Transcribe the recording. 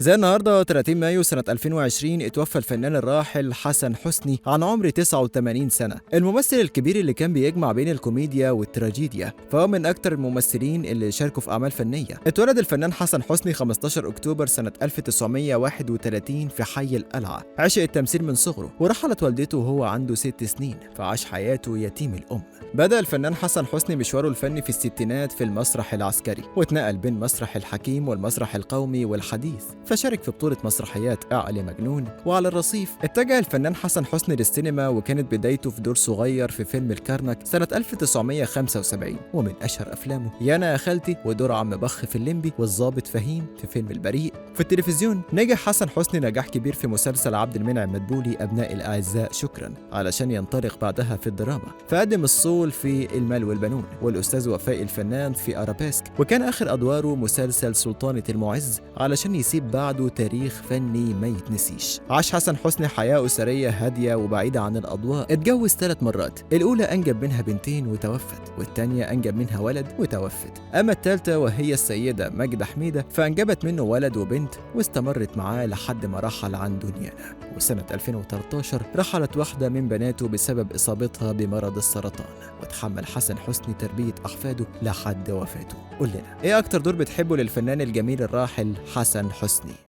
زي النهارده 30 مايو سنة 2020 اتوفى الفنان الراحل حسن حسني عن عمر 89 سنة. الممثل الكبير اللي كان بيجمع بين الكوميديا والتراجيديا، فهو من أكتر الممثلين اللي شاركوا في أعمال فنية. اتولد الفنان حسن حسني 15 أكتوبر سنة 1931 في حي القلعة. عشق التمثيل من صغره، ورحلت والدته وهو عنده 6 سنين، فعاش حياته يتيم الأم. بدأ الفنان حسن حسني مشواره الفني في الستينات في المسرح العسكري، واتنقل بين مسرح الحكيم والمسرح القومي والحديث، فشارك في بطولة مسرحيات أعلى مجنون وعلى الرصيف. اتجه الفنان حسن حسني للسينما، وكانت بدايته في دور صغير في فيلم الكرنك سنة 1975، ومن أشهر أفلامه يانا يا خالتي، ودور عم بخ في الليمبي، والضابط فهيم في فيلم البريء. في التلفزيون نجح حسن حسني نجاح كبير في مسلسل عبد المنعم مدبولي أبناء الأعزاء شكرا، علشان ينطلق بعدها في الدراما، فقدم الصول في المال والبنون، والأستاذ وفاء الفنان في أرابيسك، وكان آخر أدواره مسلسل سلطانة المعز، علشان يسيب بعده تاريخ فني ما يتنسيش. عاش حسن حسني حياة أسرية هادية وبعيدة عن الأضواء. اتجوز 3 مرات، الأولى أنجب منها بنتين وتوفت، والتانية أنجب منها ولد وتوفت. أما التالتة وهي السيدة ماجدة حميدة فأنجبت منه ولد وبنت، واستمرت معاه لحد ما رحل عن دنيانا. وسنة 2013 رحلت واحدة من بناته بسبب إصابتها بمرض السرطان، وتحمل حسن حسني تربية أحفاده لحد وفاته. قول لنا إيه أكتر دور بتحبه للفنان الجميل الراحل حسن حسني؟